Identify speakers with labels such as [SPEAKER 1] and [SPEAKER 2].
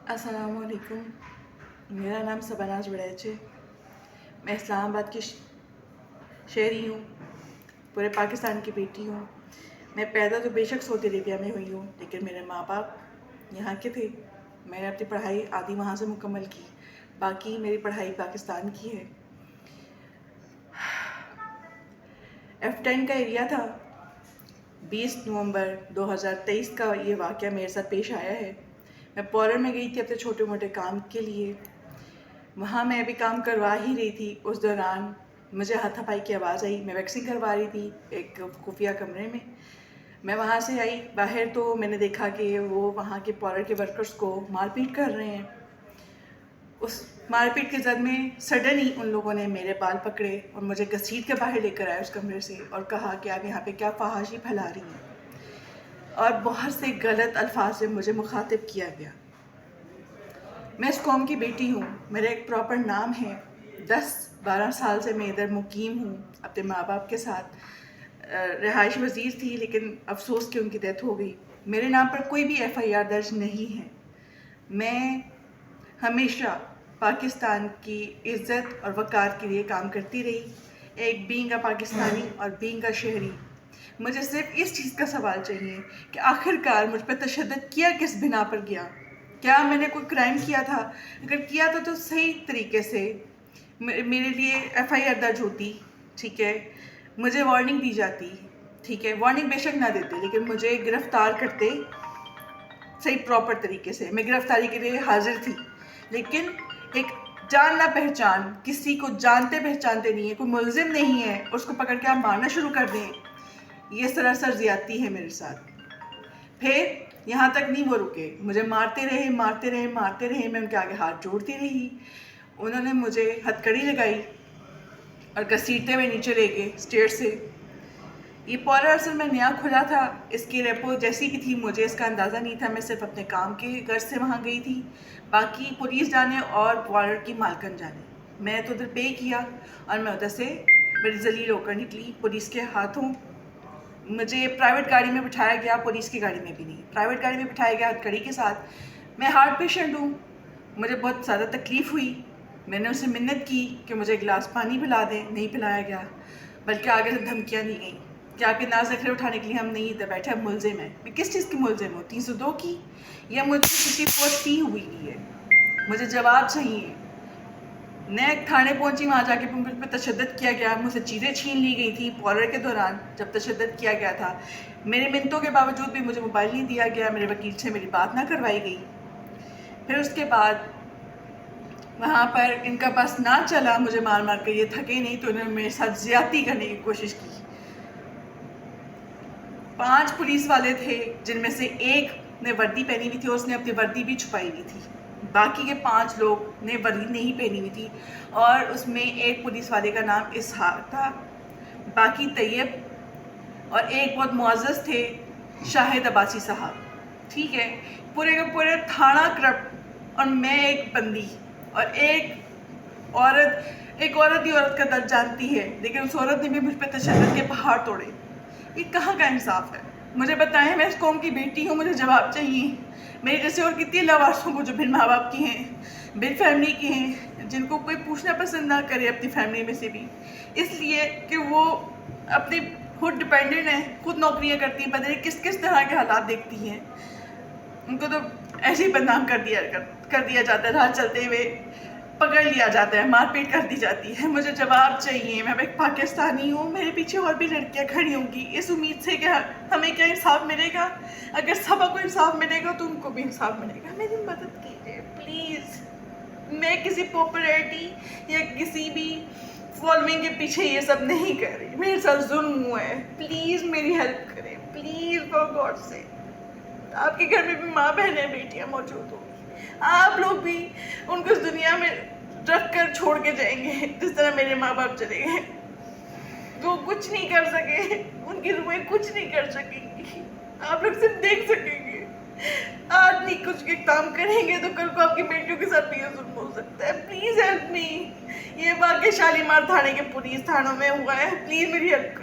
[SPEAKER 1] अस्सलाम वालेकुम। मेरा नाम सबनाज वड़ैच है। मैं इस्लामाबाद की शहरी हूँ, पूरे पाकिस्तान की बेटी हूँ। मैं पैदा तो बेशक सऊदी अरेबिया में हुई हूँ, लेकिन मेरे माँ बाप यहाँ के थे। मैंने अपनी पढ़ाई आधी वहाँ से मुकम्मल की, बाकी मेरी पढ़ाई पाकिस्तान की है। F10 का एरिया था। 20 नवंबर 2023 का ये वाक़या मेरे साथ पेश आया है। मैं पौरन में गई थी अपने छोटे मोटे काम के लिए। वहाँ मैं अभी काम करवा ही रही थी, उस दौरान मुझे हाथापाई की आवाज़ आई। मैं वैक्सिंग करवा रही थी एक खुफिया कमरे में। मैं वहाँ से आई बाहर तो मैंने देखा कि वो वहाँ के पौरर के वर्कर्स को मारपीट कर रहे हैं। उस मारपीट के जद में सडन ही उन लोगों ने मेरे बाल पकड़े और मुझे घसीट के बाहर लेकर आए उस कमरे से और कहा कि आप यहाँ पे क्या फहाशी फैला रही हैं, और बहुत से गलत अल्फाज से मुझे मुखातिब किया गया। मैं इस कौम की बेटी हूँ, मेरा एक प्रॉपर नाम है। 10-12 साल से मैं इधर मुकीम हूँ अपने माँ बाप के साथ। रिहाइश वज़ीर थी, लेकिन अफसोस कि उनकी डेथ हो गई। मेरे नाम पर कोई भी FIR दर्ज नहीं है। मैं हमेशा पाकिस्तान की इज़्ज़त और वक़ार के लिए काम करती रही, एक बीइंग अ पाकिस्तानी और बीइंग अ शहरी। मुझे सिर्फ इस चीज़ का सवाल चाहिए कि आखिरकार मुझ पर तशद्दुद किया किस बिना पर गया। क्या मैंने कोई क्राइम किया था? अगर किया था तो सही तरीके से मेरे लिए FIR दर्ज होती, ठीक है, मुझे वार्निंग दी जाती, ठीक है, वार्निंग बेशक ना देते, लेकिन मुझे गिरफ़्तार करते सही प्रॉपर तरीके से। मैं गिरफ्तारी के लिए हाजिर थी, लेकिन एक जान ना पहचान, किसी को जानते पहचानते नहीं है, कोई मुलजिम नहीं है, उसको पकड़ के आप मारना शुरू कर दें, ये सरासर ज़्यादती है मेरे साथ। फिर यहाँ तक नहीं वो रुके, मुझे मारते रहे मारते रहे मारते रहे। मैं उनके आगे हाथ जोड़ती रही, उन्होंने मुझे हथकड़ी लगाई और घसीटते हुए नीचे ले गए स्टेयर से। ये पौरा असल में नया खुला था, इसकी रेपो जैसी की थी मुझे इसका अंदाज़ा नहीं था। मैं सिर्फ अपने काम के गर्ज से वहाँ गई थी, बाकी पुलिस जाने और पौरा की मालकन जाने। मैं तो उधर पे किया और मैं उधर से बड़ी जलील होकर निकली पुलिस के हाथों। मुझे प्राइवेट गाड़ी में बिठाया गया, पुलिस की गाड़ी में भी नहीं, प्राइवेट गाड़ी में बिठाया गया हथकड़ी के साथ। मैं हार्ट पेशेंट हूँ, मुझे बहुत ज़्यादा तकलीफ़ हुई। मैंने उससे मिन्नत की कि मुझे गिलास पानी पिला दें, नहीं पिलाया गया, बल्कि आगे से धमकियाँ दी गई कि आपके नाज नखरे उठाने के लिए हम नहीं इधर बैठे, हम मुलजिम हैं। मैं किस चीज़ की मुलजिम हूँ? 302 की, या मुझे किसी पोस्ट फी हुई है? मुझे जवाब चाहिए। मैं थाने पहुंची, वहाँ जाके मुझ पर तशद्दुद किया गया, मुझसे चीज़ें छीन ली गई थी पौरर के दौरान जब तशद्दुद किया गया था। मेरे मिन्नतों के बावजूद भी मुझे मोबाइल नहीं दिया गया, मेरे वकील से मेरी बात ना करवाई गई। फिर उसके बाद वहाँ पर इनका बस ना चला, मुझे मार मार कर, ये थके नहीं तो इन्होंने मेरे साथ ज़्यादती करने की कोशिश की। 5 पुलिस वाले थे, जिनमें से एक ने वर्दी पहनी हुई थी और उसने अपनी वर्दी भी छुपाई हुई थी। बाकी के 5 लोग ने वर्दी नहीं पहनी हुई थी, और उसमें एक पुलिस वाले का नाम इसहाक था, बाकी तैयब, और एक बहुत मुअज़्ज़ज़ थे शाहिद अब्बासी साहब। ठीक है, पूरे के पूरे थाना करप्ट, और मैं एक बंदी, और एक औरत ही औरत का दर्द जानती है, लेकिन उस औरत ने भी मुझ पर तशद्दुद के पहाड़ तोड़े। ये कहाँ का इंसाफ है? मुझे बताएं, मैं इस कौम की बेटी हूँ, मुझे जवाब चाहिए। मेरे जैसे और कितनी लवासों को जो बिन माँ बाप की हैं, बिन फैमिली की हैं, जिनको कोई पूछना पसंद ना करे अपनी फैमिली में से भी, इसलिए कि वो अपनी खुद डिपेंडेंट हैं, खुद नौकरियाँ करती हैं, पता नहीं किस किस तरह के हालात देखती हैं, उनको तो ऐसे ही बदनाम कर दिया जाता है, राह चलते हुए पकड़ लिया जाता है, मारपीट कर दी जाती है। मुझे जवाब चाहिए। मैं एक पाकिस्तानी हूँ, मेरे पीछे और भी लड़कियाँ खड़ी होंगी इस उम्मीद से कि हमें क्या इंसाफ मिलेगा। अगर सबको इंसाफ मिलेगा तो उनको भी इंसाफ मिलेगा। मेरी मदद कीजिए प्लीज़। मैं किसी पॉपुलैरिटी या किसी भी फॉलोइंग के पीछे ये सब नहीं कर रही, मेरे साथ जुल्म हुआ है, प्लीज़ मेरी हेल्प करें, प्लीज़ फॉर गॉड से। आपके घर में भी माँ बहनें बेटियाँ मौजूद होंगी, आप लोग भी उनको इस दुनिया में रख कर छोड़ के जाएंगे जिस तरह मेरे माँ बाप चले गए। वो कुछ नहीं कर सके, उनकी रूहें कुछ नहीं कर सकेंगी, आप लोग सिर्फ देख सकेंगे। आज नहीं कुछ के काम करेंगे तो कल को आपकी बेटियों के साथ भी ये जुल्म हो सकता है। Please help me. ये वाकई शालीमार थाने के पुलिस थानों में हुआ है, प्लीज मेरी हेल्प